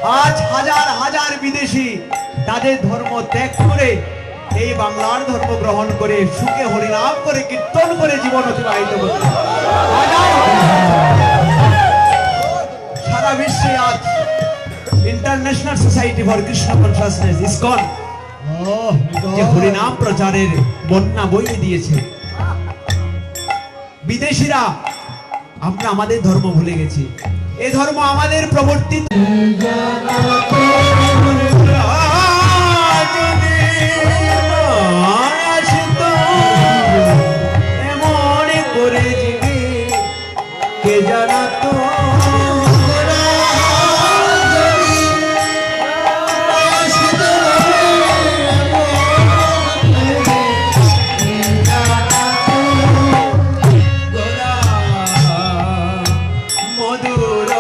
আজ হাজার হাজার বিদেশি তাদের ধর্ম ত্যাগ করে এই বাংলার ধর্ম গ্রহণ করে সুখে হরিনাম করে কীর্তন করে জীবন অতিবাহিত করছে। সারা বিশ্বে আজ international society for Krishna consciousness ISKCON যে হরিনাম প্রচারের বন্যা বইয়ে দিয়েছে। বিদেশিরা আমরা আমাদের ধর্ম ভুলে গেছি, এ ধর্ম আমাদের প্রবর্তিত। এমন করে জীবে কে জানাতো মধুর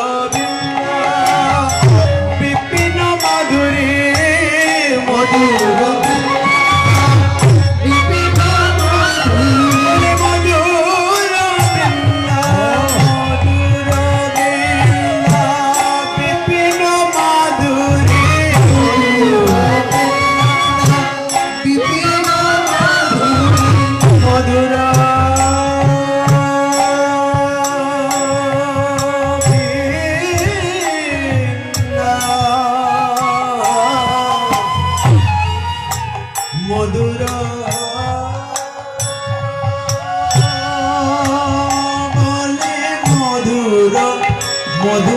মধুর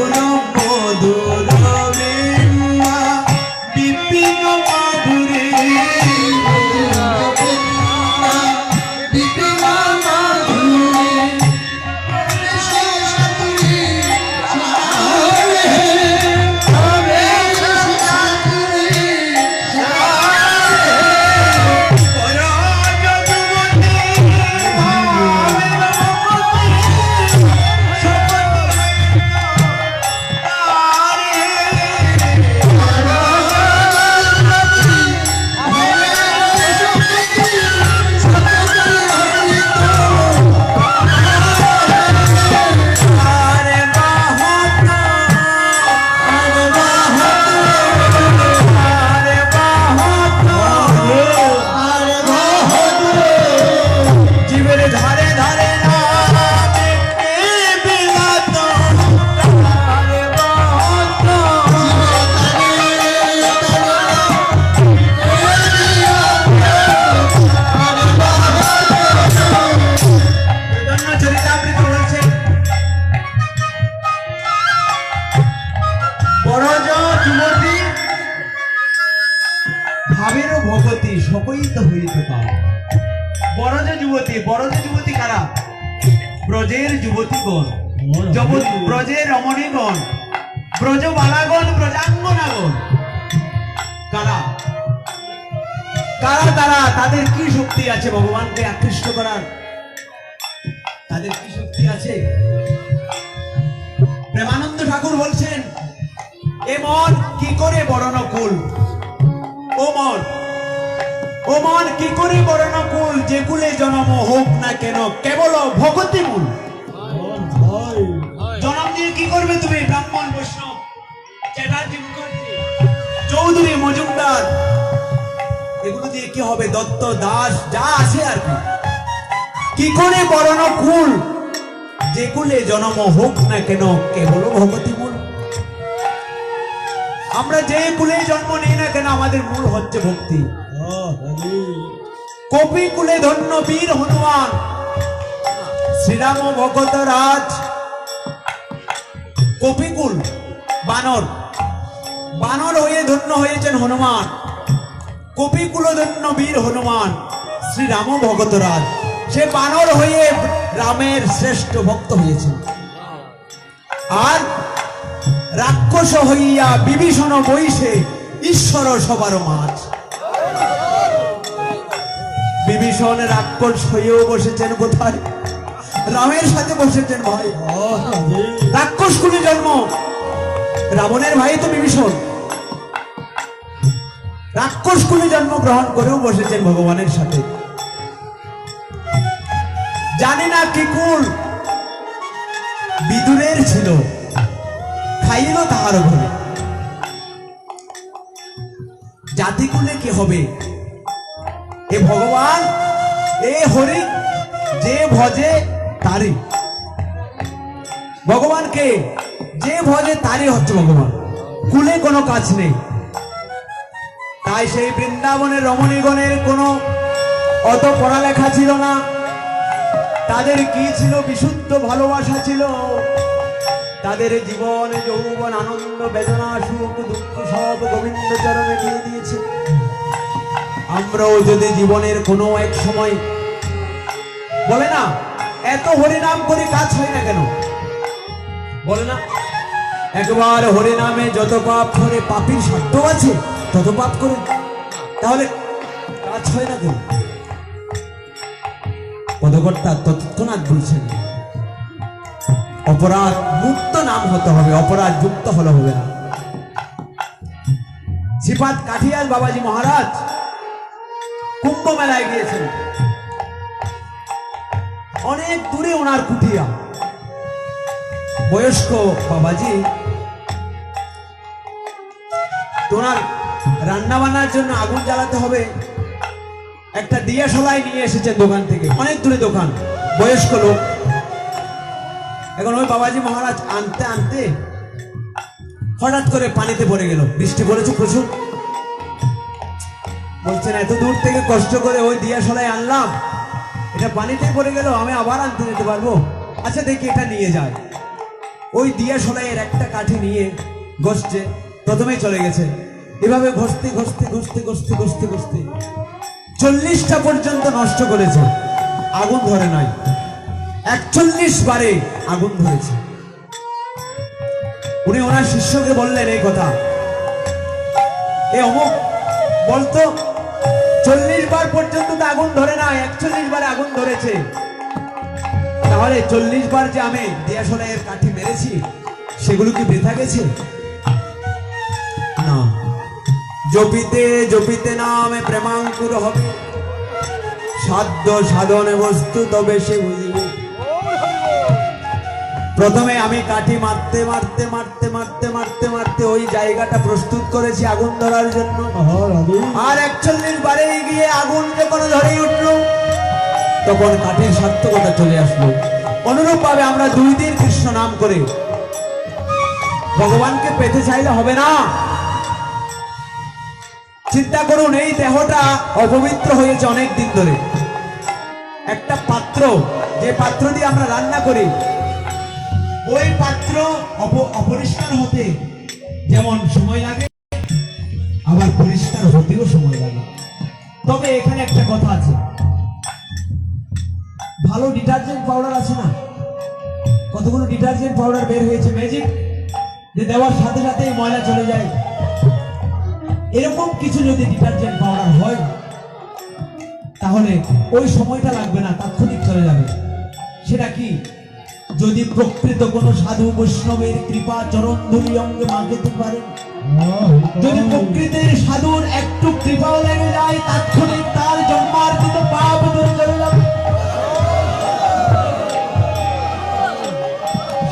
বৃন্দা বিপিন মাধুরী ভাবেরও ভগতি সকইত হইতে পাও। বড় যুবতী কারা? ব্রজের যুবতীগণ, ব্রজের রমণীগণ, ব্রজবালাগণ, ব্রজাঙ্গনাগণ। কারা কারা তারা? তাদের কি শক্তি আছে ভগবানকে আকৃষ্ট করার? তাদের কি শক্তি আছে? প্রেমানন্দ ঠাকুর বলছেন, এ মন কি করে বরণকুল, ও মন কি করে বরণকুল, যে কুলে জন্ম হোক না কেন কেবল ভগতি মূল। জন্ম দিয়ে কি করবে তুমি? ব্রাহ্মণ, বৈষ্ণব, চ্যাটার্জি, মুখার্জি, চৌধুরী, মজুমদার, এগুলো দিয়ে কি হবে? দত্ত, দাস, যা আছে আর কি করে বরণকুল, যে কুলে জন্ম হোক না কেন কেবল ভগতি মূল। আমরা যে কুলে জন্ম নিই না কেন আমাদের মূল হচ্ছে ভক্তি। কপি কুলে ধন্য বীর হনুমান, শ্রীরাম ভগত রাজ। কপিকুল বানর হয়ে ধন্য হয়েছেন হনুমান। কপিকুল ধন্য বীর হনুমান, শ্রীরাম ভগত রাজ। সে বানর হয়ে রামের শ্রেষ্ঠ ভক্ত হয়েছেন। আর রাক্ষস হইয়া বিভীষণ বৈশে ঈশ্বর সবার মাঝ। বিভীষণ রাক্ষস হয়েও বসেছেন কোথায়? রামের সাথে বসেছেন ভাই। রাক্ষস কুলে জন্ম, রাবণের ভাই তো বিভীষণ। রাক্ষস কুলে জন্ম গ্রহণ করেও বসেছেন ভগবানের সাথে। জানি না কি কুল বিদুরের ছিল, খাইল তাহার ঘরে। জাতিকুলে কি হবে? এ ভগবান, এ হরি যে ভজে তারি। ভগবানকে যে ভজে তারই হচ্ছে ভগবান, কুলে কোনো কাজ নেই। তাই সেই বৃন্দাবনের রমণীগণের কোনো অত পড়ালেখা ছিল না, তাদের কি ছিল? বিশুদ্ধ ভালোবাসা ছিল। তাদের জীবন যৌবন আনন্দ বেদনা সুখ দুঃখ সব গোবিন্দ চরণে দিয়ে দিয়েছে। আমরাও যদি জীবনের কোনো এক সময়, বলে না এত হরিনাম করে কাজ হয় না কেন, বলে না একবার হরিনামে যত পাপ করে, পাপীর সাধ্য আছে তত পাপ করে, তাহলে কাজ হয় না কেন? পদকর্তা তৎক্ষণাৎ বলছেন অপরাধ মুক্ত নাম হতে হবে, অপরাধ যুক্ত হলে হবে না। শ্রীপাদ কাঠিয়াল বাবাজি মহারাজ কুম্ভ মেলায় গিয়েছেন, অনেক দূরে ওনার কুটিয়া। বয়স্ক বাবাজি ওনার রান্না বান্নার জন্য আগুন জ্বালাতে হবে, একটা দিয়াশলাই নিয়ে এসেছেন দোকান থেকে, অনেক দূরে দোকান, বয়স্ক লোক। এখন ওই বাবাজি মহারাজ আনতে আনতে হঠাৎ করে পানিতে পড়ে গেল। বৃষ্টি পড়েছে প্রচুর, বলছেন এত দূর থেকে কষ্ট করে ওই দিয়াশলাই আনলাম, এটা পানিতে পড়ে গেল, আমি আবার আনতে যেতে পারবো? আচ্ছা দেখি এটা নিয়ে যায়। ওই দিয়াশলাইয়ের একটা কাঠি নিয়ে ঘষছে, প্রথমেই চলে গেছে। এভাবে ঘষতে ঘষতে ঘষতে ঘষতে ঘষতে ঘষতে 40টা পর্যন্ত নষ্ট করেছে, আগুন ধরে নাই। 41 বারে আগুন ধরেছে। উনি ওনার শিষ্যকে বললেন এই কথা, এ অমুক বলতো 40 বার পর্যন্ত তো আগুন ধরে না, 41 বারে আগুন ধরেছে, তাহলে 40 বার যে আমি দিয়াশলাইয়ের কাঠি মেরেছি সেগুলো কি বৃথা গেছে? না, জপিতে জপিতে নামে প্রেমাঙ্কুর হবে, সাধ্য সাধনে বস্তু তবে সে বুঝিবে। প্রথমে আমি কাঠি মারতে মারতে মারতে মারতে মারতে মারতে ওই জায়গাটা প্রস্তুত করেছি আগুন ধরার জন্য, আর 41 বারে গিয়ে আগুন যখন ধরে উঠলো তখন কাঠের সার্থকতা চলে আসলো। অনুরূপ ভাবে আমরা 2 দিন কৃষ্ণ নাম করে ভগবানকে পেতে চাইলে হবে না। চিন্তা করুন, এই দেহটা অপবিত্র হয়েছে অনেক দিন ধরে। একটা পাত্র, যে পাত্র দিয়ে আমরা রান্না করি, ওই পাত্র অপরিষ্কার হতে যেমন সময় লাগে, আবার পরিষ্কার হতেও সময় লাগে। তবে এখানে একটা কথা আছে, ভালো ডিটারজেন্ট পাউডার আছে না, কতগুলো ডিটারজেন্ট পাউডার বের হয়েছে ম্যাজিক, যে দেওয়ার সাথে সাথেই ময়লা চলে যায়। এরকম কিছু যদি ডিটারজেন্ট পাউডার হয় তাহলে ওই সময়টা লাগবে না, তাৎক্ষণিক চলে যাবে। সেটা কি? যদি প্রকৃত কোন সাধু বৈষ্ণবের কৃপা চরণ ধুলি অঙ্গে মাখতে পারে, যদি প্রকৃতির সাধুর একটু কৃপাও লেগে যায়, তাৎক্ষণিক তার জন্মার্জিত পাপ দূরে চলে যাবে।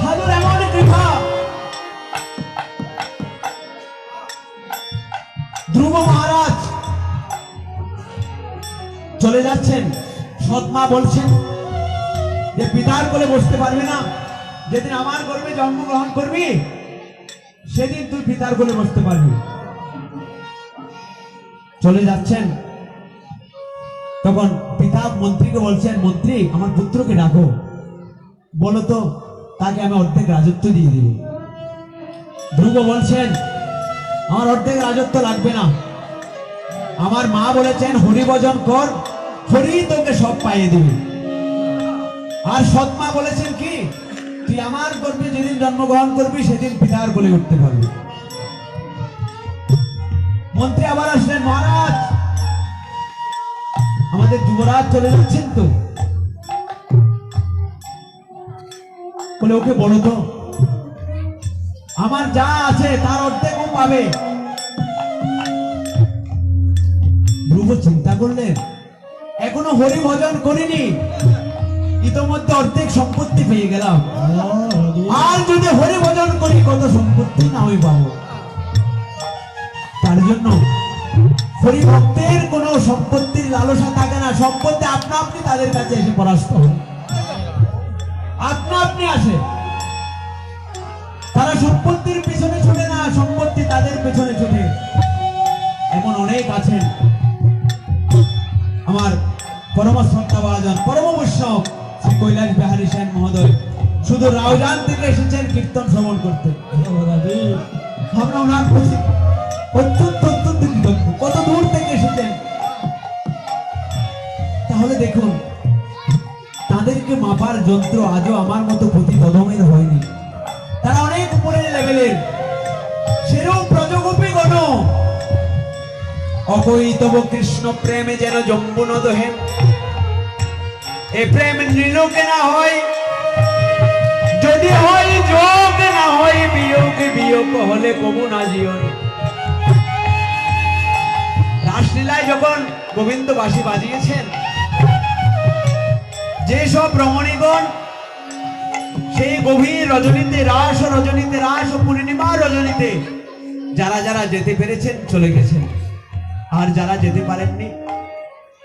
সাধুর এমন কৃপা। ধ্রুব মহারাজ চলে যাচ্ছেন, সৎমা বলছেন যে পিতার কোলে বসতে পারবি না, যেদিন আমার গর্ভে জন্মগ্রহণ করবি সেদিন তুই পিতার কোলে বসতে পারবি। চলে যাচ্ছেন, তখন পিতা মন্ত্রীকে বলছেন, মন্ত্রী আমার পুত্রকে ডাকো, বলো তো তাকে আমি অর্ধেক রাজত্ব দিয়ে দিব। ধ্রুব বলছেন আমার অর্ধেক রাজত্ব লাগবে না, আমার মা বলেছেন হরিভজন কর, হরি তোকে সব পাইয়ে দিবে। আর সৎমা বলেছেন কি, তুই আমার গর্ভে যেদিন জন্মগ্রহণ করবি সেদিন পিতার কোলে উঠতে পারবি। মন্ত্রী আবার আসলেন, মহারাজ আমাদের যুবরাজ চলে যাচ্ছেন তো, বলে ওকে বলো তো আমার যা আছে তার অর্ধেক ও পাবে। ধ্রুব চিন্তা করলেন, এখনো হরি ভজন করিনি, ইতোমধ্যে অর্ধেক সম্পত্তি পেয়ে গেলাম, আর যদি হরি ভজন করি কত সম্পত্তি না হয়ে পাবো। তার জন্য হরিভক্তের কোনো সম্পত্তির লালসা থাকে না, সম্পত্তি আপনা আপনি তাদের কাছে এসে পরাস্ত হয়, আপনা আপনি আসে। তারা সম্পত্তির পিছনে ছুটে না, সম্পত্তি তাদের পেছনে ছুটে। এমন অনেক আছেন। আমার পরম শ্রদ্ধাভাজন পরম বৈষ্ণব শ্রী কৈলাস বিহারী সেন মহোদয় শুধু রাউজান থেকে এসেছেন কীর্তন শ্রবণ করতে। আমরা ওনার প্রতি অত্যন্ত অত্যন্ত কৃতজ্ঞ। কত দূর থেকে এসেছেন। তাহলে দেখুন, তাদেরকে মাপার যন্ত্র আজও আমার মতো প্রতি কদমের হয়নি। তারা অনেক উপরের লেভেলের। সেরূপ ব্রজগোপী গণ অকৈতব কৃষ্ণ প্রেমে যেন জম্বু নদ হেন। এ প্রেম নীলকে না হয়, যদি হয় যোগ, না হয় বিয়োগ, বিয়োগ হলে কবু না জীবন। রাসলীলায় যখন গোবিন্দ বাঁশি বাজিয়েছেন, যেসব রমণীগণ সেই গভীর রজনীতে, রাস রজনীতে, রাস পূর্ণিমা রজনীতে যারা যারা যেতে পেরেছেন চলে গেছেন, আর যারা যেতে পারেননি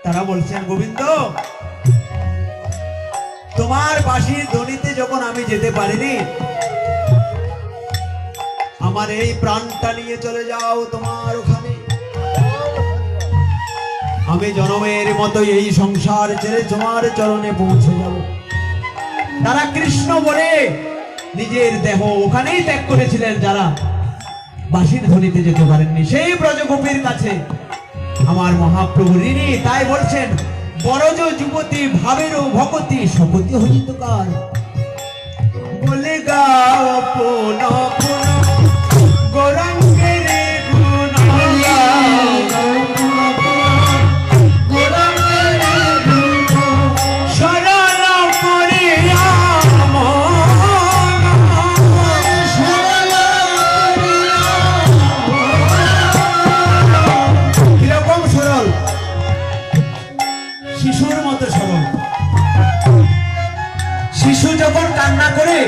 তারা বলছেন, গোবিন্দ তোমার বাঁশির ধ্বনিতে যখন আমি যেতে পারিনি, আমার এই প্রাণটা নিয়ে চলে যাও তোমার ওখানে। আমি জনমের মতো এই সংসার ছেড়ে তোমার চরণে পৌঁছে যাব। তারা কৃষ্ণ বলে নিজের দেহ ওখানেই ত্যাগ করেছিলেন, যারা বাঁশির ধ্বনিতে যেতে পারেননি। সেই ব্রজগোপীর কাছে আমার মহাপ্রভু ঋণী। তাই বলছেন, বরজ যুবতী ভাবেরও ভকতি শপতি হইত কাল। বলে গাও পুন পুন গৌরাঙ্গের গুণ, শরণ করিয়া কিরকম সরল, শিশুর মতো সরল। শিশু যখন কান্না করে,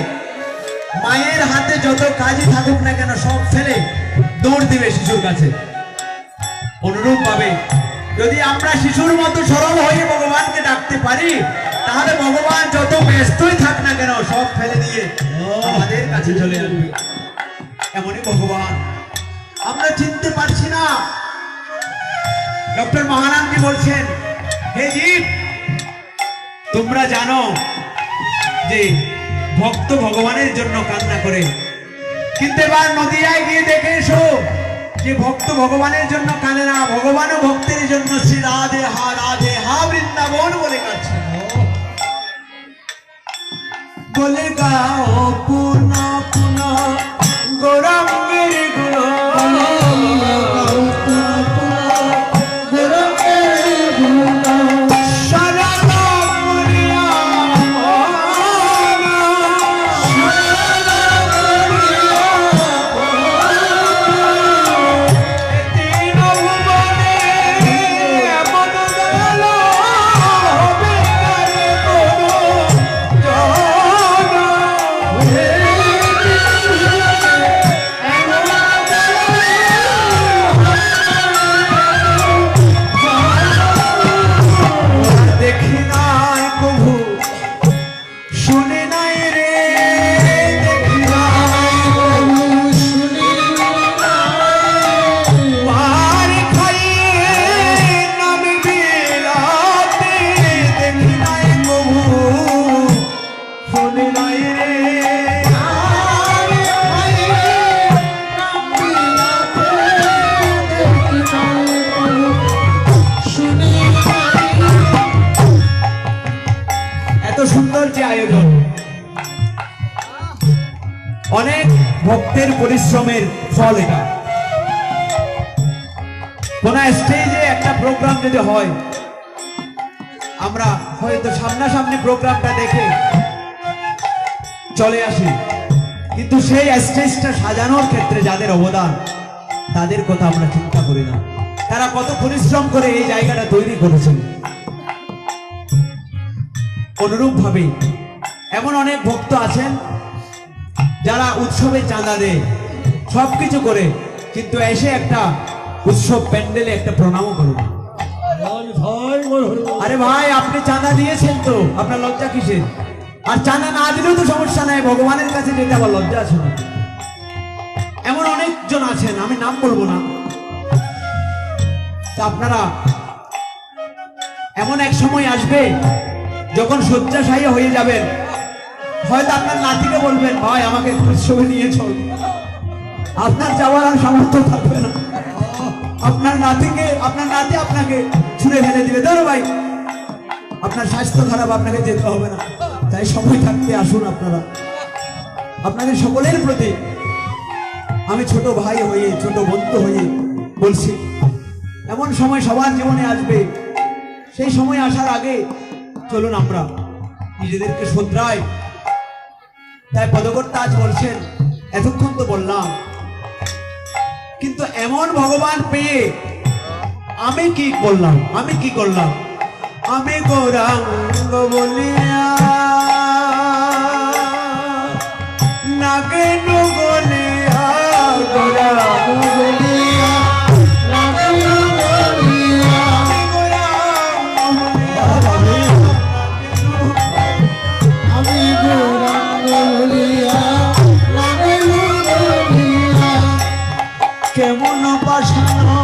মায়ের হাতে যত কাজই থাকুক না কেন সব ফেলে দৌড় দিবে শিশুর কাছে। অনুরূপ ভাবে যদি আমরা শিশুর মতো সরল হয়ে ভগবানকে ডাকতে পারি, তাহলে ভগবান যত ব্যস্তই থাক না কেন সব ফেলে দিয়ে আমাদের কাছে চলে আসবে। এমনই ভগবান আমরা চিনতে পারছি না। ডক্টর মহারামজি বলছেন, হে জীব, তোমরা জানো যে ভক্ত ভগবানের জন্য কান্না করে, কিন্তু এবার নদিয়ায় গিয়ে দেখে এসো যে ভক্ত ভগবানের জন্য কাঁদে না, ভগবানও ভক্তের জন্য শ্রী রাধে হা বৃন্দাবন বলে কাঁদছে। বলে গাও পুনঃ পুনঃ গৌরাঙ্গের গুণ, অনেক ভক্তের পরিশ্রমের ফল এটা। কোন স্টেজে একটা প্রোগ্রাম যদি হয়, আমরা হয়তো সামনাসামনি প্রোগ্রামটা দেখে চলে আসি, কিন্তু সেই স্টেজটা সাজানোর ক্ষেত্রে যাদের অবদান, তাদের কথা আমরা চিন্তা করি না। তারা কত পরিশ্রম করে এই জায়গাটা তৈরি করেছেন। অনুরূপ ভাবে এমন অনেক ভক্ত আছেন যারা উৎসবে চাঁদা দেয়, সবকিছু করে, কিন্তু এসে একটা উৎসব প্যান্ডেলে একটা প্রণামও করুন। আরে ভাই, আপনি চাঁদা দিয়েছেন তো, আপনার লজ্জা কিসের? আর চাঁদা না দিলেও তো সমস্যা নাই, ভগবানের কাছে যেতে আবার লজ্জা আছে না? এমন অনেকজন আছেন, আমি নাম বলবো না। তা আপনারা, এমন এক সময় আসবে যখন শয্যাশায়ী হয়ে যাবেন, হয়তো আপনার নাতিকে বলবেন, ভাই আমাকে উৎসবে নিয়ে চল। আপনার যাওয়ার আর সামর্থ্য থাকবে না। আপনার নাতি আপনাকে ছুঁড়ে ফেলে দিবে, ধরো ভাই আপনার স্বাস্থ্য খারাপ, আপনাকে যেতে হবে না। তাই সময় থাকতে আসুন আপনারা। আপনাদের সকলের প্রতি আমি ছোট ভাই হয়ে, ছোট বন্ধু হয়ে বলছি, এমন সময় সবার জীবনে আসবে। সেই সময় আসার আগে চলুন আমরা নিজেদেরকে শোধরাই। তাই পদকর্তা আজ বলছেন, এতক্ষণ তো বললাম, কিন্তু এমন ভগবান পেয়ে আমি কি করলাম? আমি গৌরাঙ্গ বলিয়া নাগে নগলিয়া, গৌরাঙ্গ বলিয়া কেমন পাশানো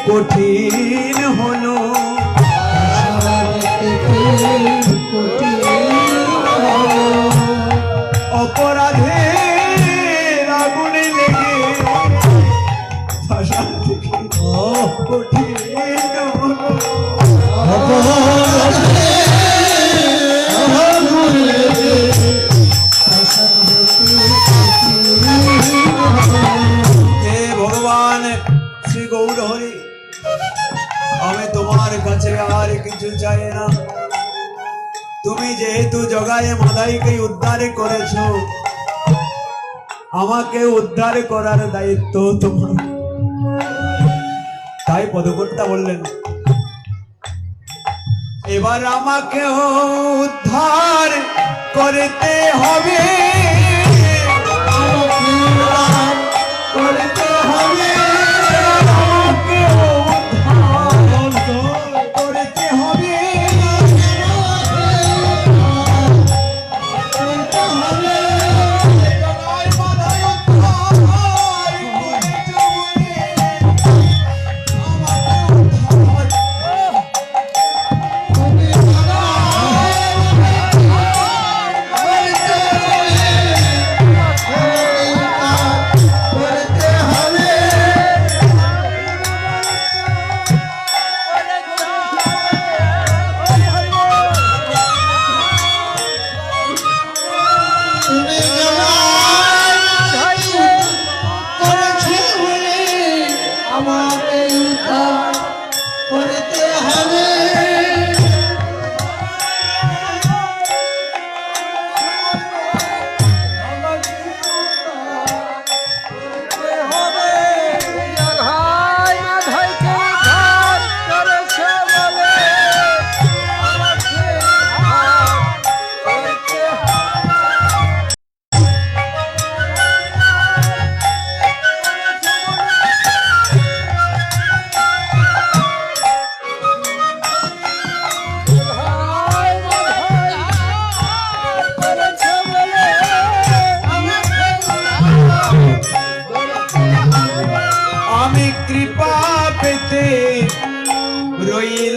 কঠিন হলো, অপরাধের আগুনে লেগে ভাষা থেকে কঠিন হলো। হে ভগবান শ্রী গৌর হরি, আমি তোমার কাছে আর কিছু চাই না। তুমি যেহেতু জগায় মাদাইকে উদ্ধার করেছ, আমাকে উদ্ধার করার দায়িত্ব তোমার। তাই পদকর্তা বললেন, এবার আমাকে উদ্ধার করতে হবে, করতে হবে।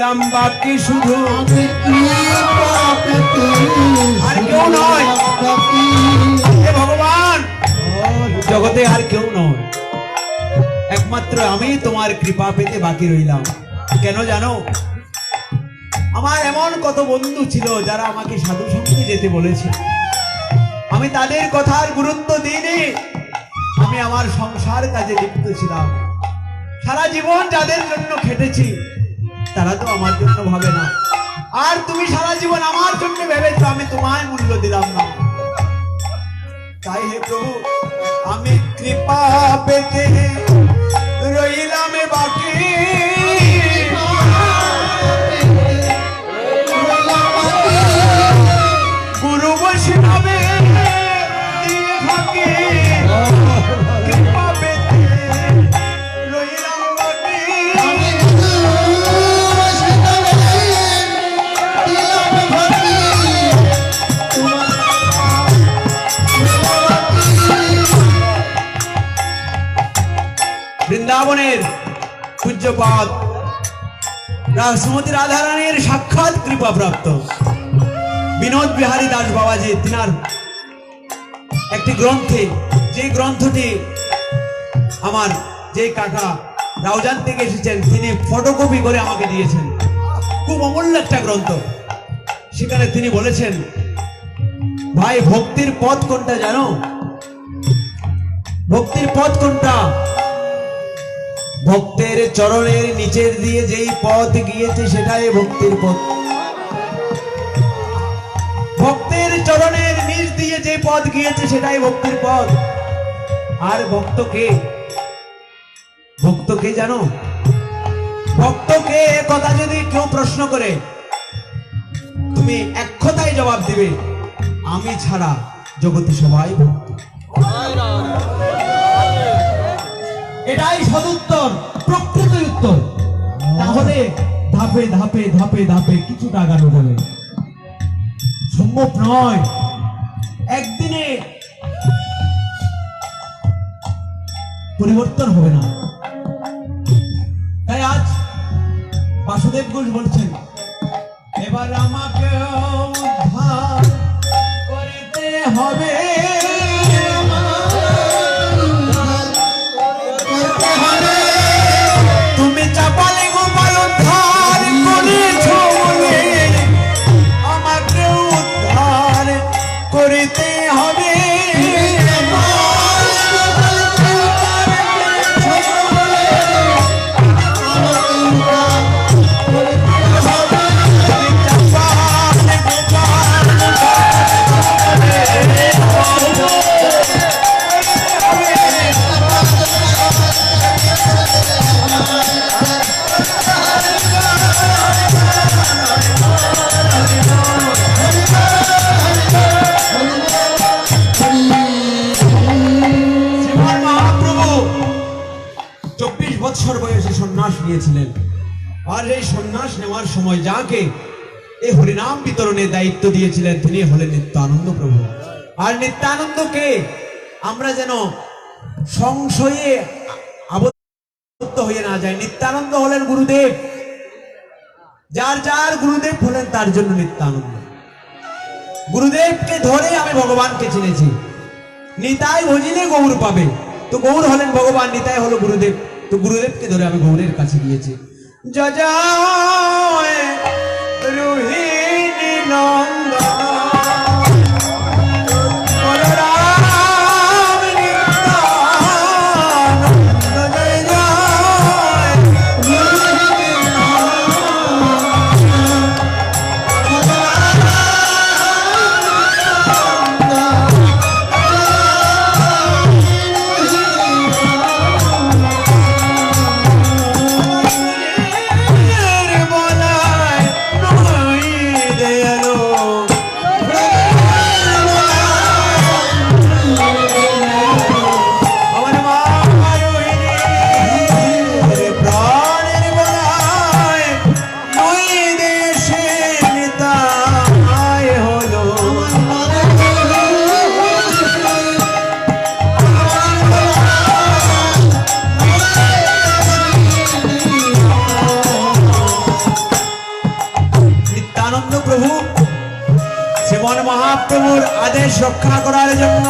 রইলাম বাকি শুধু আর কেউ নয় হে ভগবান, জগতে আর কেউ নয়, একমাত্র আমি তোমার কৃপা পেতে বাকি রইলাম। কেন জানো, আমার এমন কত বন্ধু ছিল যারা আমাকে সাধু সঙ্গে যেতে বলেছে, আমি তাদের কথার গুরুত্ব দিইনি। আমি আমার সংসার কাজে লিপ্ত ছিলাম। সারা জীবন যাদের জন্য খেটেছি তারা তো আমার জন্য ভাবে না। আর তুমি সারা জীবন আমার জন্য ভেবেছো, আমি তোমায় মূল্য দিলাম না। তাই হে প্রভু, আমি কৃপা পেতে রইলাম বাকি। গুরু বৈষ্ণবে দিয়ে থাকি, কৃপা পেতে রইলাম বাকি। বৃন্দাবনের পূজ্যপাদ শ্রীমতী রাধারানীর সাক্ষাৎ কৃপা প্রাপ্ত বিনোদ বিহারী দাস বাবাজি, তিনার একটি গ্রন্থে, যে গ্রন্থটি আমার যে কাকা রাউজান থেকে এসেছেন তিনি ফটোকপি করে আমাকে দিয়েছেন, খুব অমূল্য একটা গ্রন্থ। সেখানে তিনি বলেছেন, ভাই ভক্তির পথ কোনটা জানো? ভক্তির পথ কোনটা? ভক্তের চরণের নিচের দিয়ে যেই পথ গিয়েছে সেটাই ভক্তির পথ। ভক্তের চরণের নিচ দিয়ে যে পথ গিয়েছে সেটাই ভক্তির পথ। আর ভক্তকে, ভক্তকে জানো? ভক্তকে কথা যদি কেউ প্রশ্ন করে, তুমি এক কথায় জবাব দিবে, আমি ছাড়া জগতে সবাই ভক্ত। এটাই সদুত্তর, প্রকৃত উত্তর। তাহলে ধাপে ধাপে ধাপে ধাপে কিছুটা আগানো যাবে, সম্ভব নয় একদিনে পরিবর্তন হবে না। তাই আজ বাসুদেব ঘোষ বলছেন, এবার আমাকে উদ্ধার করতে হবে। তুমি চাপালে গোপাল উদ্ধার করেছ বলে আমাকে উদ্ধার করতে হবে। সন্ন্যাস নিয়েছিলেন, আর এই সন্ন্যাস নেওয়ার সময় যাকে এই হরিনাম বিতরণের দায়িত্ব দিয়েছিলেন তিনি হলেন নিত্যানন্দ প্রভু। আর নিত্যানন্দকে আমরা যেন সংশয়ে আবদ্ধ হয়ে না যায়। নিত্যানন্দ হলেন গুরুদেব, যার যার গুরুদেব হলেন তার জন্য নিত্যানন্দ। গুরুদেবকে ধরে আমি ভগবানকে চিনেছি। নিতাই ভজিলে গৌর পাবে, তো গৌর হলেন ভগবান, নিতাই হলো গুরুদেব, তো গুরুদেবকে ধরে আমি গৌরের কাছে গিয়েছি। জয় রোহিণী নন্দন প্রভু শ্রীমন মহাপ্রভুর আদেশ রক্ষা করার জন্য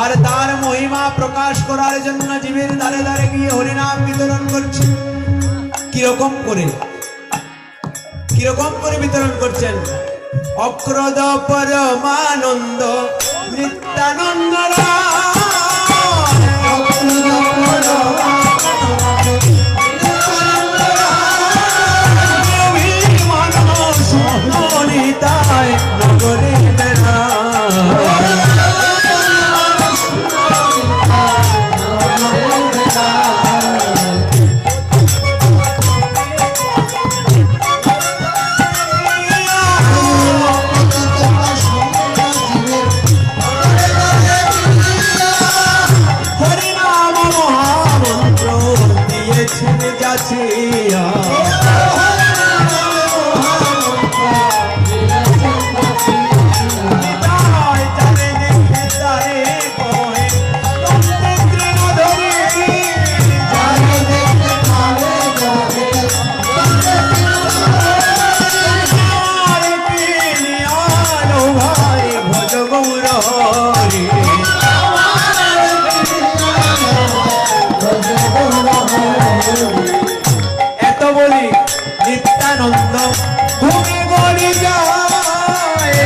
আর তার মহিমা প্রকাশ করার জন্য জীবের দ্বারে দ্বারে গিয়ে হরিনাম বিতরণ করছেন। কিরকম করে বিতরণ করছেন? অক্রোধ পরমানন্দ নিত্যানন্দ এত বলি নিত্যানন্দ ভূমি গড়ি যায়,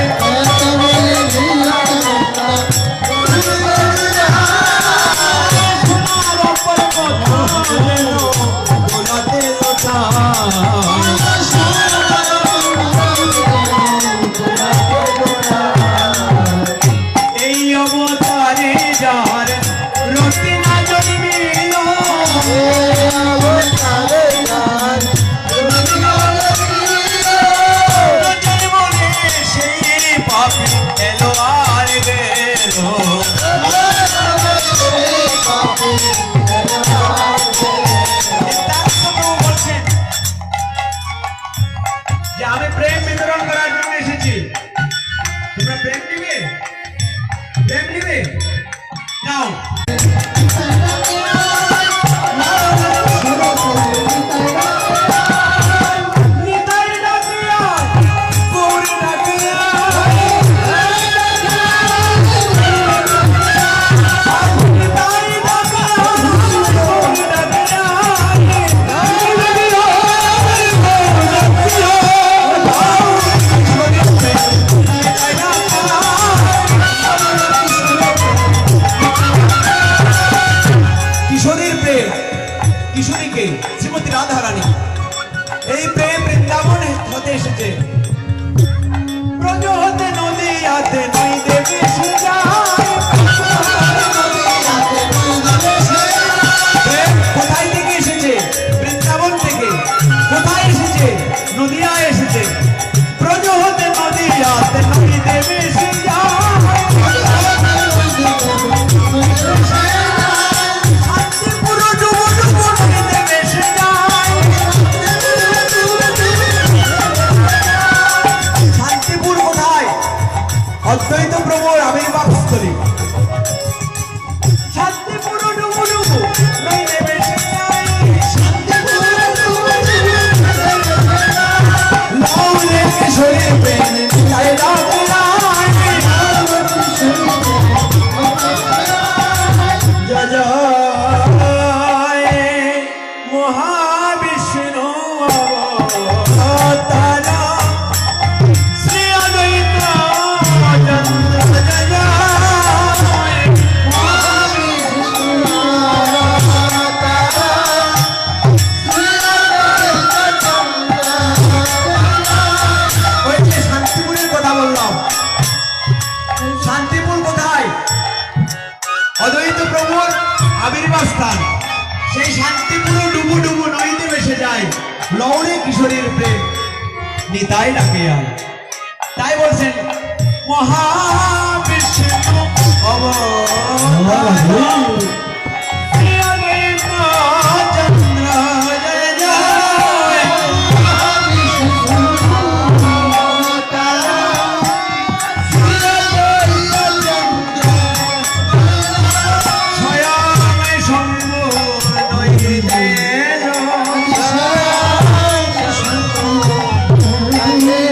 এই অবতারে যার রতিনা জন্মিল, সেই পাপি এলো আর গেল। বলছেন যে আমি প্রেম বিতরণ করার জন্য এসেছি, তোমরা প্রেম নিবে, প্রেম নিবে নাও। কিশোরীকে শ্রীমতী রাধা রানী এই প্রেম বৃন্দাবনে হতে এসেছে। ব্রজ হতে নদীয়াতে নই দেবে কোথায় থেকে এসেছে? বৃন্দাবন থেকে। কোথায় এসেছে? নদীয়ায় এসেছে। ব্রজ হতে নদীয়াতে নই দেবে অদ্বৈত প্রভুর আবির্ভাব স্থলী। শান্তিপুর ডুবু ডুবু নই দেবে কিশোরীর প্রেম জয় মহাবিষ্ণু অবতারা শ্রী অদ্বৈত অদ্বৈত প্রভুর আবির্ভাব স্থান। সেই শান্তিপুর ডুবু ডুবু নদীতে ভেসে যায় লৌরে কিশোরীর প্রেম নিতাই ডাকে আর। তাই বলছেন মহাবিষ্ণু অবতারা চন্দ্র জয় জয় Yeah.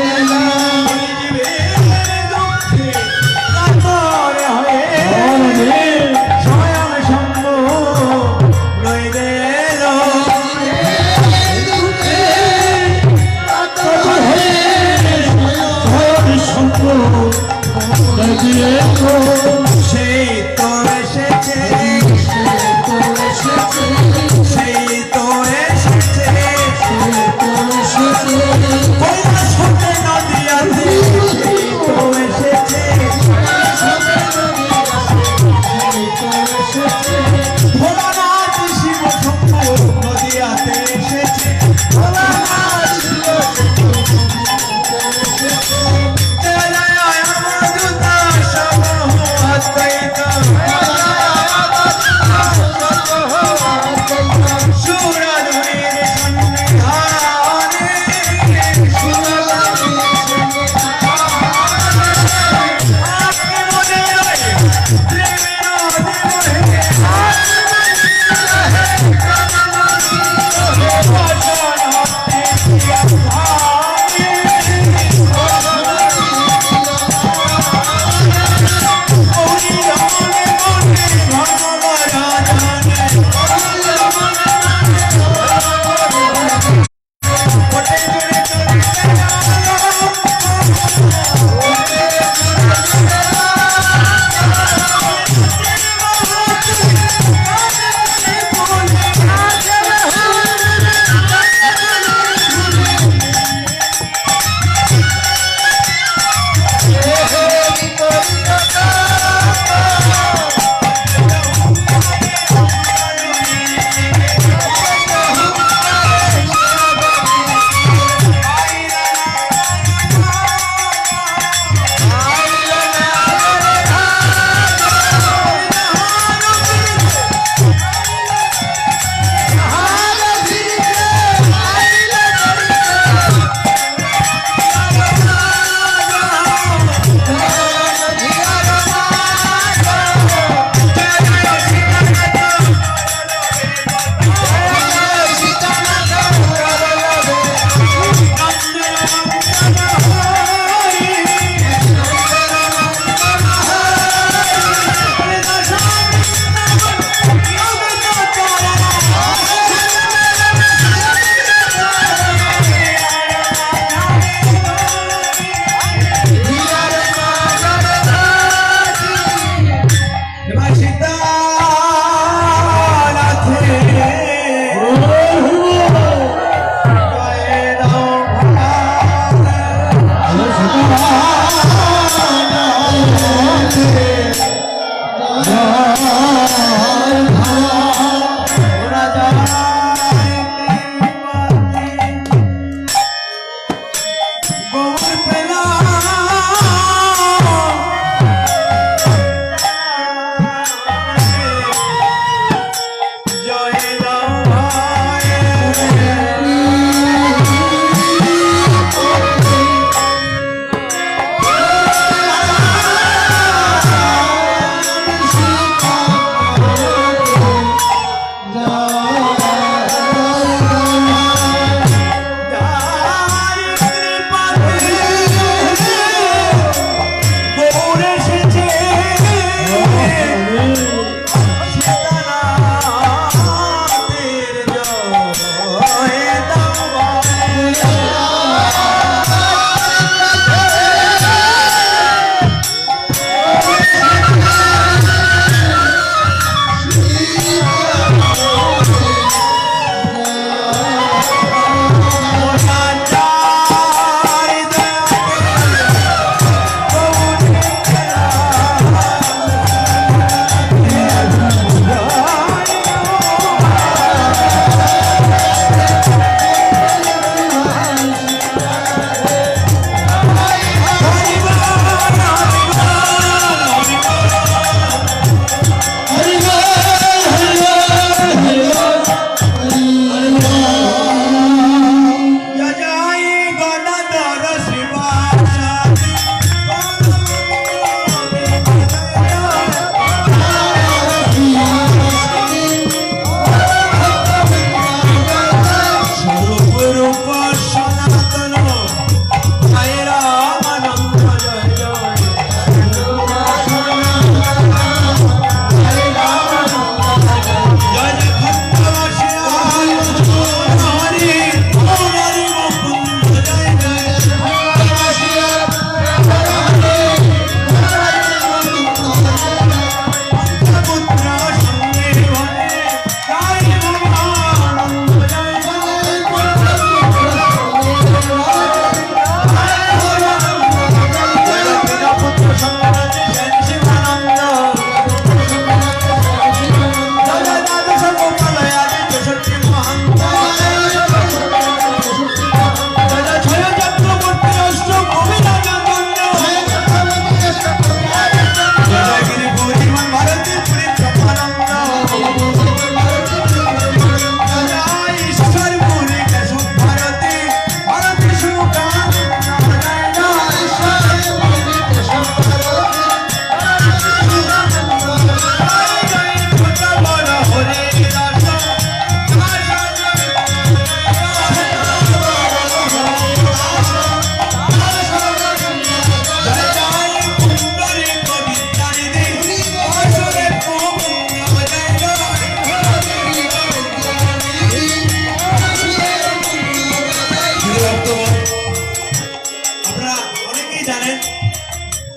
জানেন,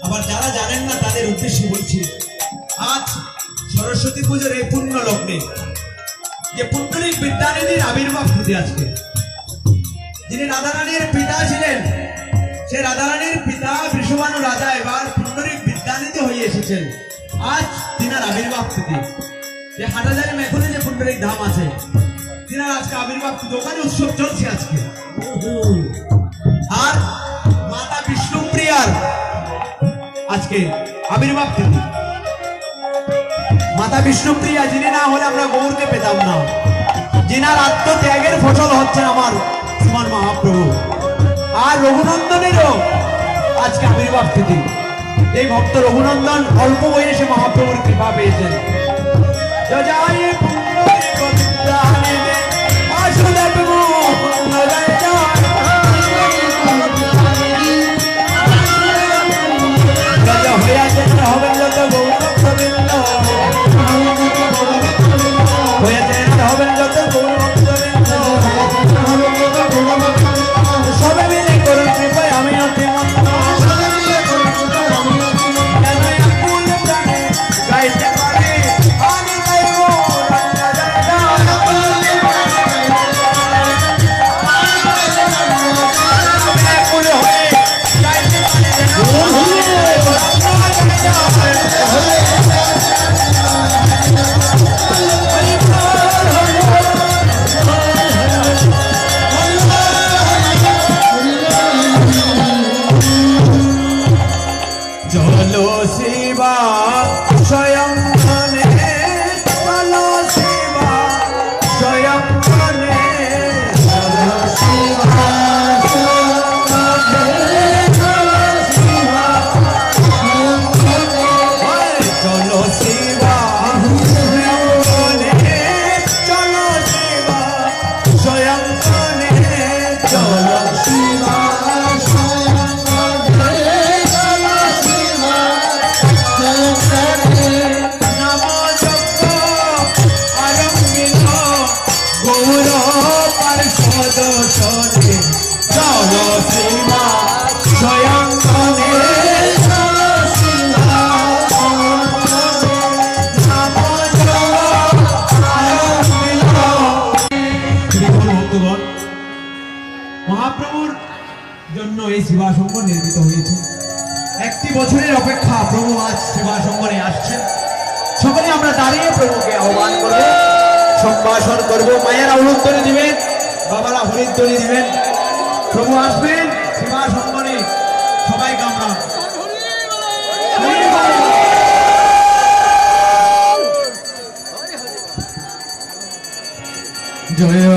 আবার যারা জানেন না তাদের উদ্দেশ্যে বলছি। আজ সরস্বতী পুজোর এই পূর্ণ লগ্নে যে পুণ্ডরিক বিদ্যানিধির আবির্ভাব তিথি আজকে, যিনি রাধারানীর পিতা ছিলেন, সে রাধারানীর পিতা বৃষভানু রাজা এবার পুণ্ডরিক বিদ্যানিধি হয়ে এসেছেন। আজ তিনার আবির্ভাব তিথি। যে হাটাজারি মেখনে যে পুণ্ডরিক ধাম আছে, তিনার আজকে আবির্ভাব তিথি, ওখানে উৎসব চলছে আজকে। আর মাতা বিষ্ণুপ্রিয়ার আজকে আবির্ভাব তিথি। মাতা বিষ্ণুপ্রিয়া, যিনি না হলে আমরা গৌরকে পেতাম না, যিনার আত্মত্যাগের ফসল হচ্ছেন আমার শ্রীমান মহাপ্রভু। আর রঘুনন্দনেরও আজকে আবির্ভাব তিথি। এই ভক্ত রঘুনন্দন অল্প বয়সে মহাপ্রভুর কৃপা পেয়েছেন। জয় পুণ্ডরিক বিদ্যানিধি বাসুদেব মুকুন্দ জয় জয়। রাজা হইয়াছেন হবেন যত গৌরবৃন্দ, হয়েছেন হবেন যত গৌরবৃন্দ, সবে মিলে করুন কৃপায় আমি অতি মন্দ, কেন আকুল প্রাণে গাইতে পারি আমি গাইব রঙ্গ জয় জয়। আকুল হয়ে গাইতে পারি চলো শিবা স্বয়ং মনে, চলো শিবা স্বয়ং মনে, চলো শিবা চলো শিবা স্বয়ং মনে, চলো শিবা স্বয়ং মনে, চলো শিবা মহাপ্রভুর জন্য এই সেবা সংঘ নির্মিত হয়েছে। একটি বছরের অপেক্ষা প্রভু আজ সেবা সংঘে আসছেন। সকলে আমরা দাঁড়িয়ে প্রভুকে আহ্বান করব, সম্ভাষণ করব। মায়েরা হলুদ্দনি দিবেন, বাবারা হরিদ্দনি দিবেন। প্রভু আসবেন সেবা সংঘে, সবাইকে আমরা জয়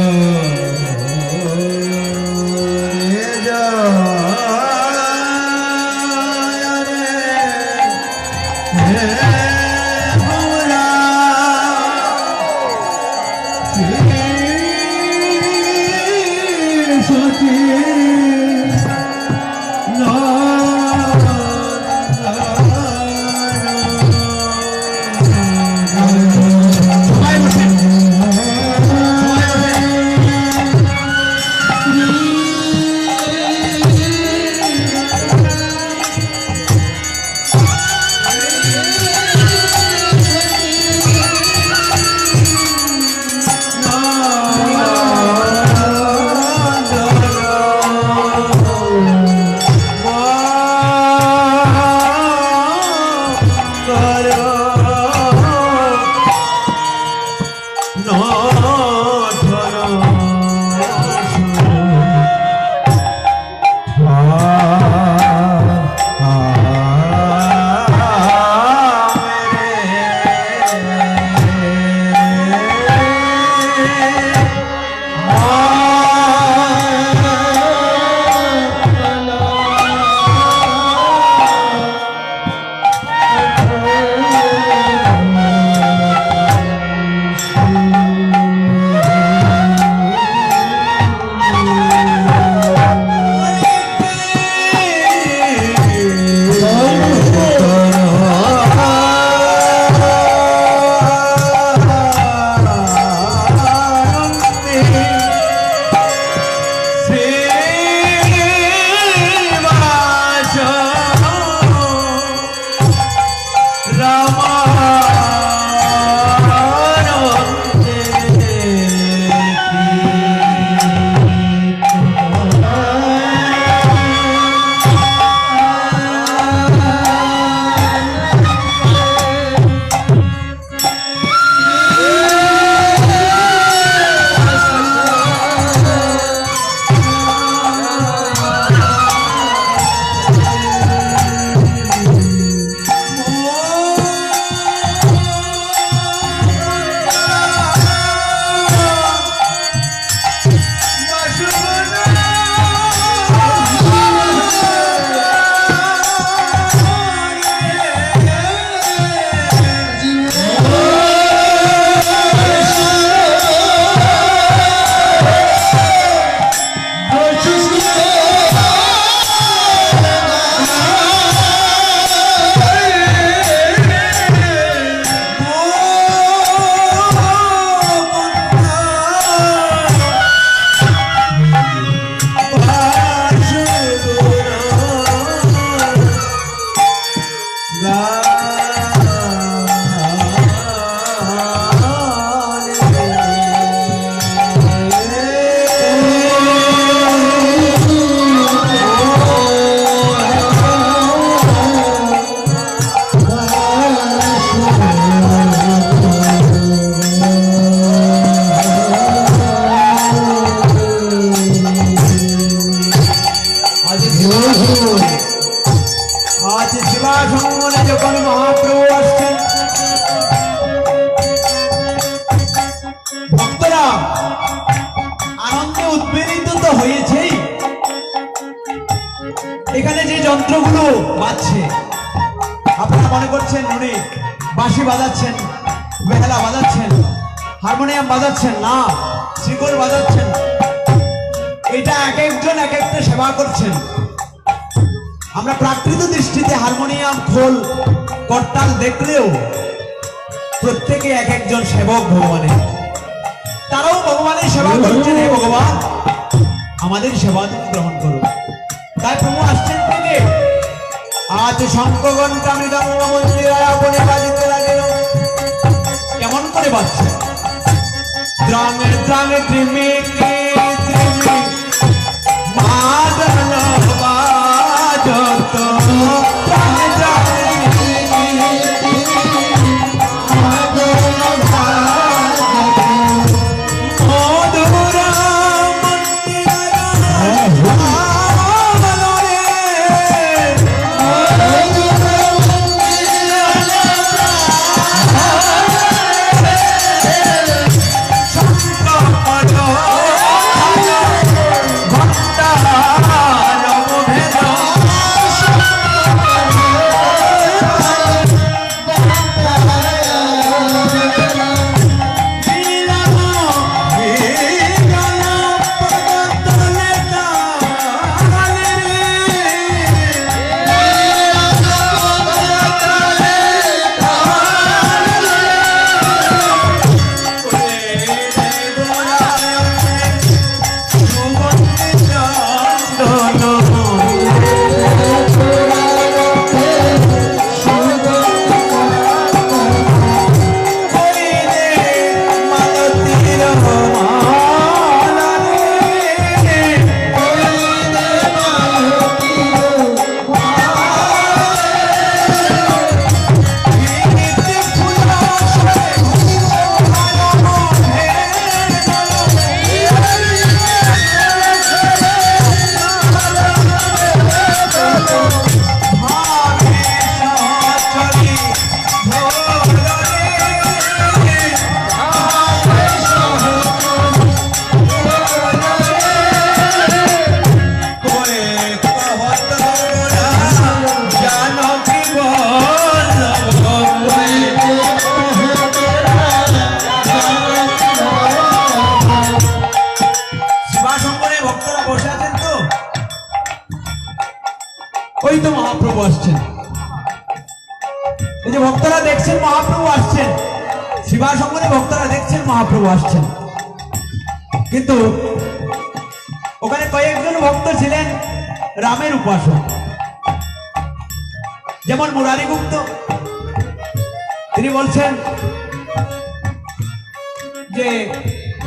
এখানে যে যন্ত্রগুলো বাজছে আপনারা মনে করছেন উনি বাঁশি বাজাচ্ছেন, বেহালা বাজাচ্ছেন, হারমোনিয়াম বাজাচ্ছেন, না, শিকল বাজাচ্ছেন। এটা এক একজন এক একটা সেবা করছেন। আমরা প্রাকৃত দৃষ্টিতে হারমোনিয়াম, খোল, করতাল দেখলেও প্রত্যেকে এক একজন সেবক ভগবানের। তারাও ভগবানের সেবা করছেন। হে ভগবান, আমাদের সেবা তুমি গ্রহণ করো। তাই প্রভু আসছেন থেকে আজ শঙ্কগণ কামিদম মন্দিরায় আপনি বাজিতে লাগিল। কেমন করে বাজছে? দ্রাঙে দ্রাঙে ত্রিমি ত্রিমি মাদন বাজত। দ্রাঙে দ্রাঙে ওই তো মহাপ্রভু আসছেন। এই যে ভক্তরা দেখছেন মহাপ্রভু আসছেন, শিবাসঙ্গনে ভক্তরা দেখছেন মহাপ্রভু আসছেন। কিন্তু ওখানে কয়েকজন ভক্ত ছিলেন রামের উপাসক, যেমন মুরারি গুপ্ত। তিনি বলছেন যে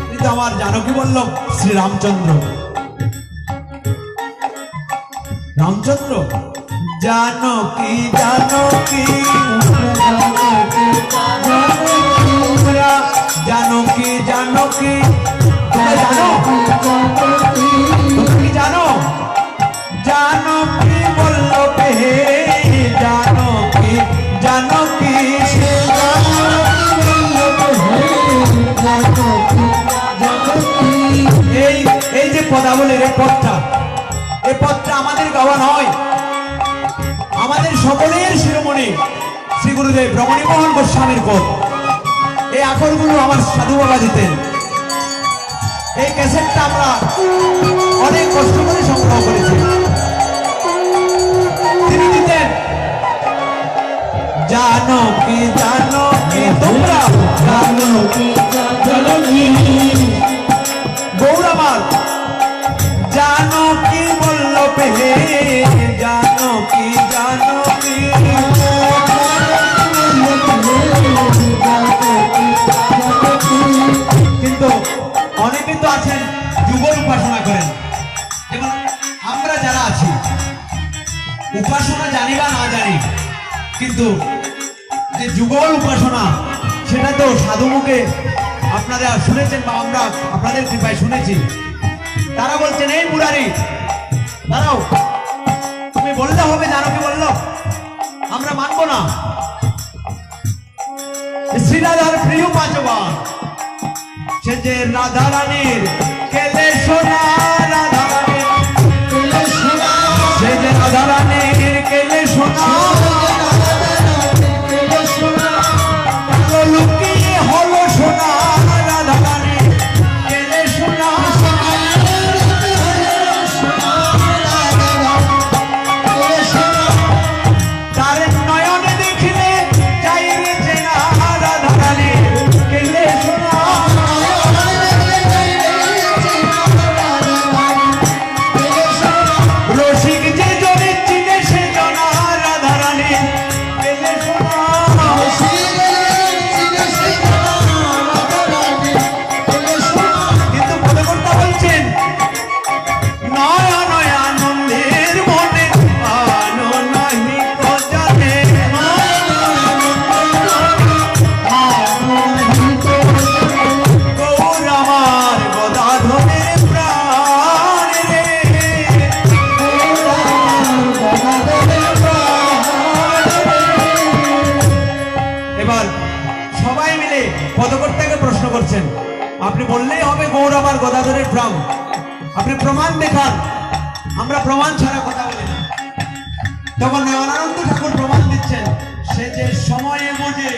কিন্তু আমার জানকী বল্লভ শ্রী রামচন্দ্র। রামচন্দ্র জানকী জানকী জানকী জানকী, তোমরা জানো? তুমি জানো? জানকী বল্লভ হে জানকী জানকী, এই যে পদাবলীর এই পদটা, এই পদটা আমাদের গাওয়া নয়, আমাদের সকলের শিরোমণি শ্রী গুরুদেব রমণী মোহন গোস্বামীর পদ। এই আখরগুলো আমার সাধু বাবা দিতেন। এই ক্যাসেটটা আমরা অনেক কষ্ট করে সংগ্রহ করেছি। তিনি দিতেন জানকী জানকী, তোমরা জানকী জানকী, গৌরমাল জানকী বল্লভ হে জানকী জানকী। কিন্তু অনেকে তো আছেন যুগল উপাসনা করেন, এবং আমরা যারা আছি উপাসনা জানি বা না জানি, কিন্তু যে যুগল উপাসনা সেটা তো সাধু মুখে আপনারা শুনেছেন বা আমরা আপনাদের কৃপায় শুনেছি। তারা বলছেন এই মুরারি দাঁড়াও, তুমি বললে হবে জানকী বল্লভ, আমরা মানবো না। শ্রীরাধার প্রিয় পাঁচবার, সে যে রাধা রানীর কেলে সোনা, রাধা রানীর কেলে সোনা, সে যে রাধারানীর কেলে সোনা কালো লুকিয়ে হলো সোনা রাধারানীর কেলে সোনা তার নয়নে দেখিলে যাই রে চেনা রাধারানীর কেলে সোনা রসিক যে জনে চিনে সে জনা রাধারানীর কেলে সোনা কিন্তু পদকর্তা বলছেন নয়া নয়া আনন্দের মনে আনো নাহি তো জানে গৌর আমার গদাধরের প্রাণ রে এবার সবাই মিলে পদকর্তাকে প্রশ্ন করছেন আপনি বললেই হবে গৌর আমার গদাধরের প্রাণ আপনি প্রমাণ দেখান আমরা প্রমাণ ছাড়া কথা বলি না তখন নয়নানন্দ ঠাকুর প্রমাণ দিচ্ছেন সে যে সময়ে বুঝে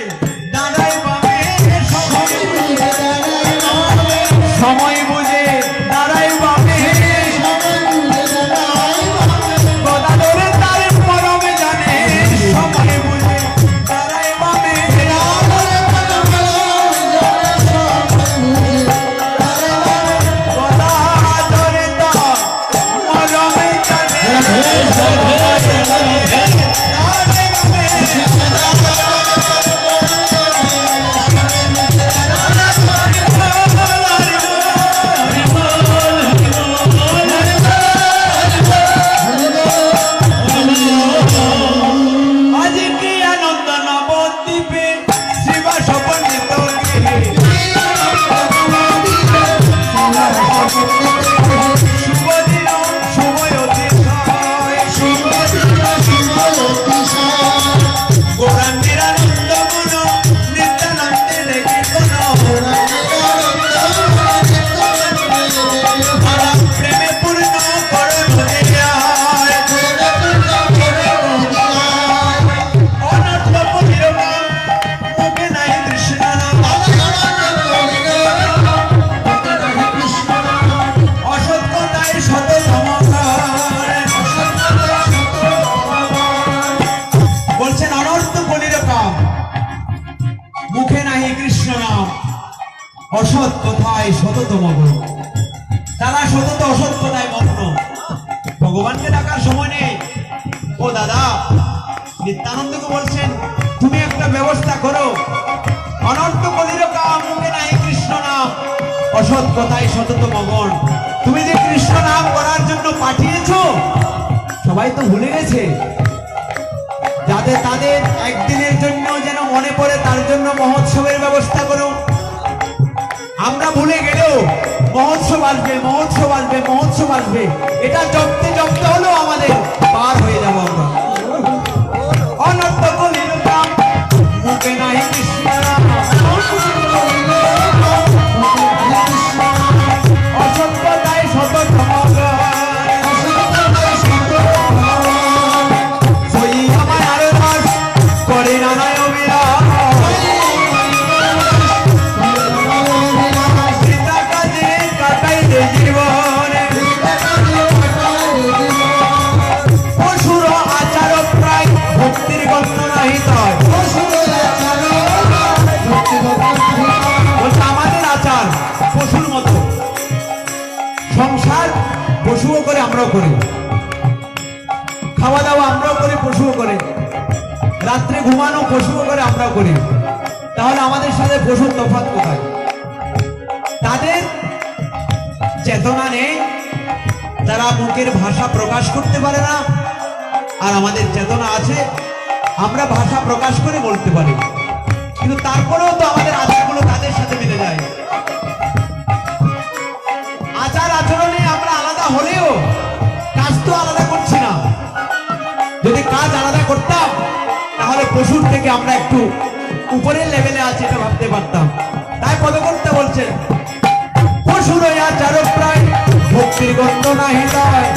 দাঁড়াই পাবে সময় বুঝে দাঁড়াই পাবে গদাধরের তার মরমে জানে সময় বুঝে দাঁড়াই পাবে গদাধরের তার মরমে জানে আজকে আনন্দ নবদ্বীপে শিবা সপন্নিত শুভ দিন সময় অতিশয় গৌরাঙ্গের আনন্দ গুণ নিত্যানন্দে দেখে কোন প্রেমে পূর্ণ করো অনর্থ পরিরকম মুখে নাই কৃষ্ণ নাম অসত্যতায় শত বলছেন অনর্থ পরিরকম মুখে নাহি কৃষ্ণ নাম অসৎ কথায় শততম গুণ তারা সতত অসৎ কথায় মগ্ন ভগবানকে ডাকার সময় নেই ও দাদা নিত্যানন্দকে বলছেন তুমি একটা ব্যবস্থা করো অনর্থ কলিরকম মুখে নাহি কৃষ্ণ নাম অসৎ কথায় শততম গুণ তুমি যে কৃষ্ণ নাম করার জন্য পাঠিয়েছো সবাই তো ভুলে গেছে যাতে তাদের একদিনের জন্য যেন মনে পড়ে তার জন্য মহোৎসবের ব্যবস্থা করো আমরা ভুলে গেলেও মহোৎসব আসবে মহোৎসব আসবে মহোৎসব আসবে এটা জপতে জপতে হলেও আমাদের পার হয়ে যাব আমরা অনর্থ কলিরকম মুখে নাহি কৃষ্ণ নাম অসত্যতায় শততম সই আমায় আরো দাস করে নানায় অভিলাষ সীতা কাজে কাটাইতে জীবনে পশুর আচার প্রায় ভক্তির গণ্য নাহি তয় বলছে আমাদের আচার পশুর মতো সংসার পশুও করে আমরাও করি খাওয়া দাওয়া আমরাও করি পশুও করে রাত্রে ঘুমানো পশুও করে আমরাও করি তাহলে আমাদের সাথে পশুর তফাৎ কোথায় তাদের চেতনা নেই তারা মুখের ভাষা প্রকাশ করতে পারে না আর আমাদের চেতনা আছে আমরা ভাষা প্রকাশ করে বলতে পারি কিন্তু তারপরেও তো আমাদের আচারগুলো তাদের সাথে মিলে যায় আচার আচরণে আমরা আলাদা হলেও কাজ তো আলাদা করছি না যদি কাজ আলাদা করতাম তাহলে পশুর থেকে আমরা একটু উপরের লেভেলে আছি এটা ভাবতে পারতাম তাই পদকর্তা বলছেন পশুর আচার প্রায় ভক্তির গন্ধ নাহি যায়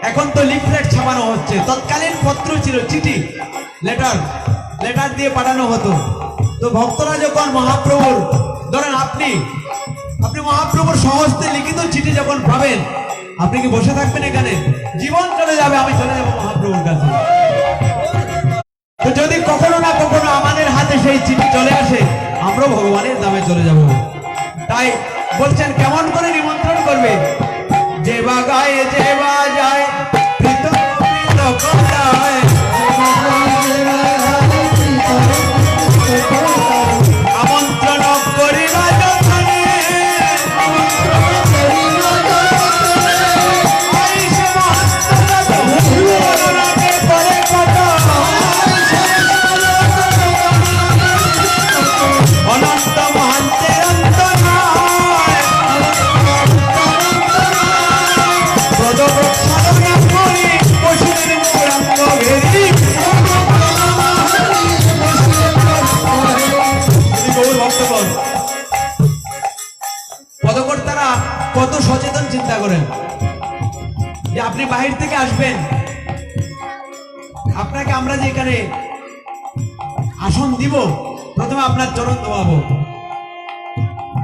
এখন তো লিফলেট ছাপানো হচ্ছে, তৎকালীন পত্র ছিল চিঠি, লেটার লেটার দিয়ে পাঠানো হতো। তো ভক্তরা যখন মহাপ্রভুর, ধরেন আপনি মহাপ্রভুর সহস্তে লিখিত চিঠি যখন পাবেন, আপনি কি বসে থাকবেন এখানে? জীবন চলে যাবে, আমি চলে যাবো মহাপ্রভুর কাছে। তো যদি কখনো না কখনো আমাদের হাতে সেই চিঠি চলে আসে, আমরা ভগবানের নামে চলে যাব। তাই বলছেন কেমন করে নিমন্ত্রণ করবে? যে বাগায় যে বাজায় প্রীতম করায়, আমন্ত্রণ করিবা যতনে, আইসে মহাত্মা করুণাকে পরে কত, অনন্ত মহান্তের অন্ত নয়, প্রদপ্রসারণা করি পশুদের গৌরাঙ্গ ঘেরি। পদকর্তারা কত সচেতন চিন্তা করেন যে আপনি বাহির থেকে আসবেন, আপনাকে আমরা যে এখানে আসন দিব, প্রথমে আপনার চরণ ধোয়াবো,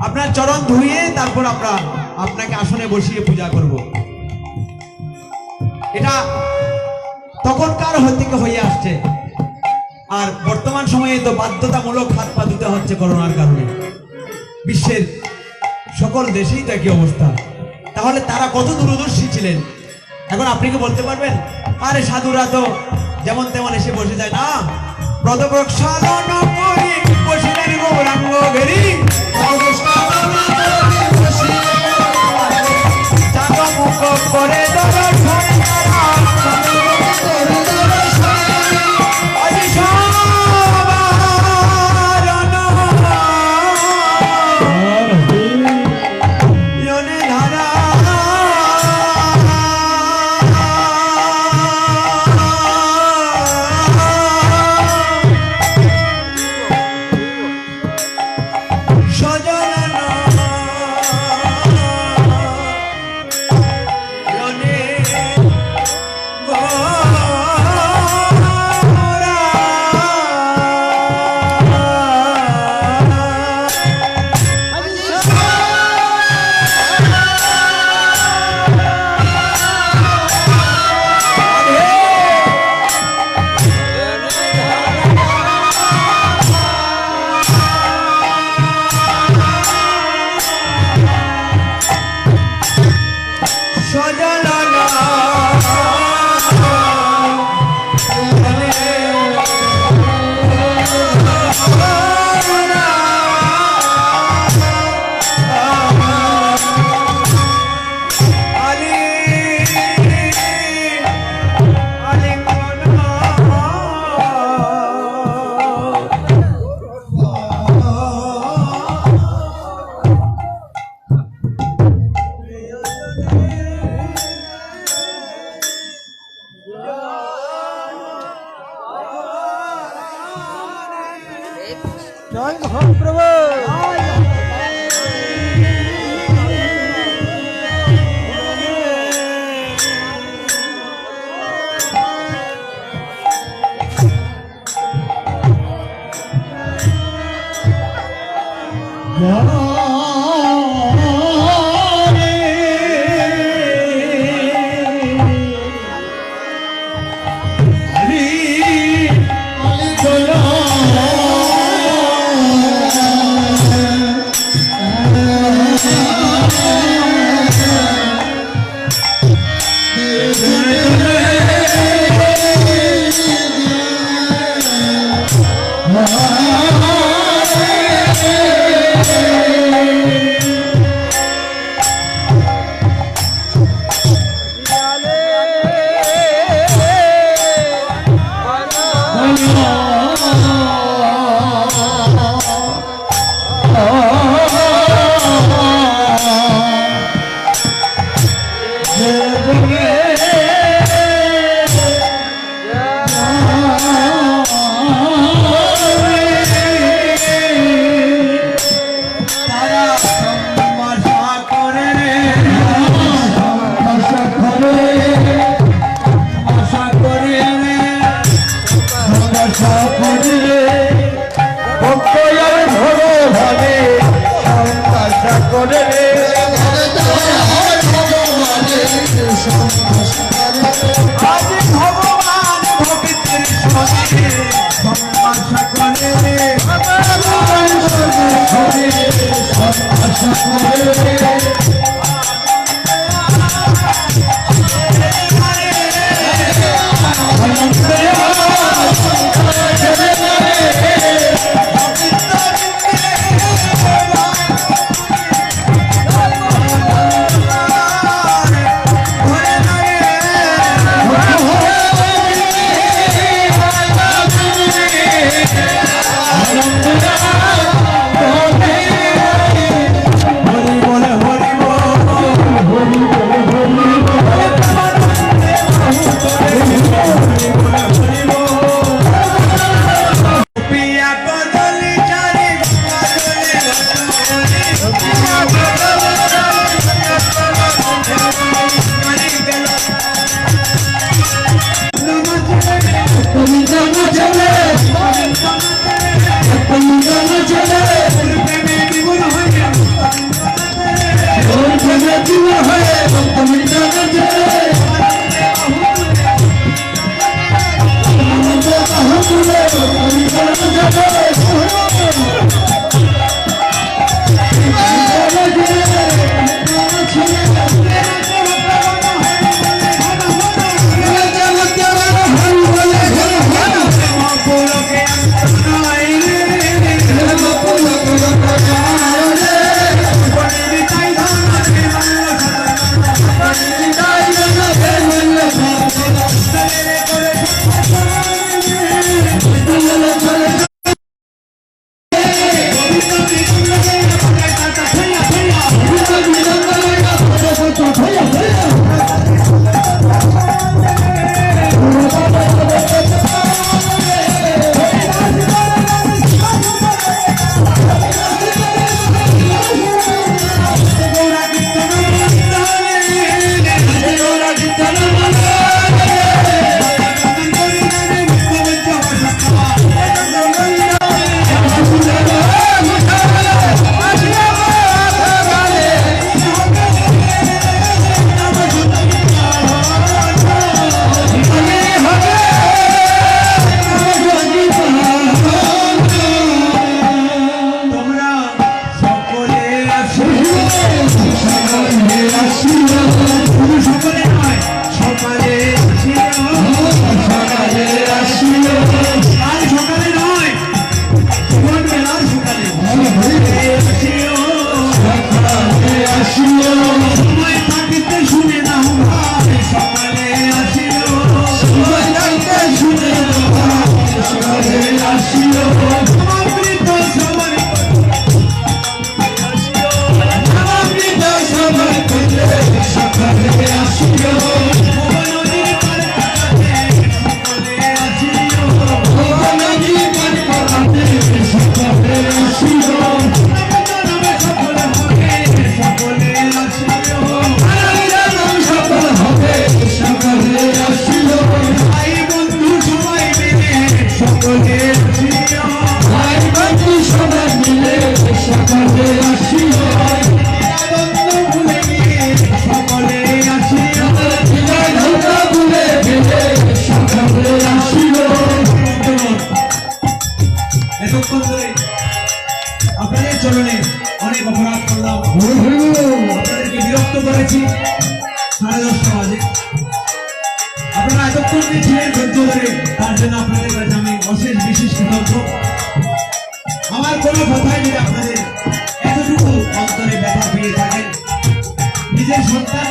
আপনার চরণ ধুয়ে তারপর আমরা আপনাকে আসনে বসিয়ে পূজা করব। এটা তখনকার থেকে হয়ে আসছে, আর বর্তমান সময়ে তো বাধ্যতামূলক হাত পা ধুতে হচ্ছে করোনার কারণে। বিশ্বের সকল দেশেই তো একই অবস্থা। তাহলে তারা কত দূরদর্শী ছিলেন। এখন আপনি কি বলতে পারবেন আরে সাধুরা তো যেমন তেমন এসে বসে যায় না? প্রদপ্রসারণ করি পশুদের গৌরাঙ্গ ঘেরি, চাঁদমুখ করে দর্শন জয় মহাপ্রভু। Hare সাগরে আজ ভগবান ভক্তির সঙ্গে আশা করে এতক্ষণ ধরে আপনাদের চরণে অনেক অপরাধ করলাম, আপনাদেরকে বিরক্ত করেছি। 10:30 বাজে আপনারা এতক্ষণ যে ছিলেন ধৈর্য ধরে, তার জন্য আপনাদের কাছে আমি অশেষ বিশেষ কৃতজ্ঞ। আমার কোনো কথাই যদি আপনাদের এতটুকু অন্তরে ব্যথা পেয়ে থাকেন, নিজের সন্তান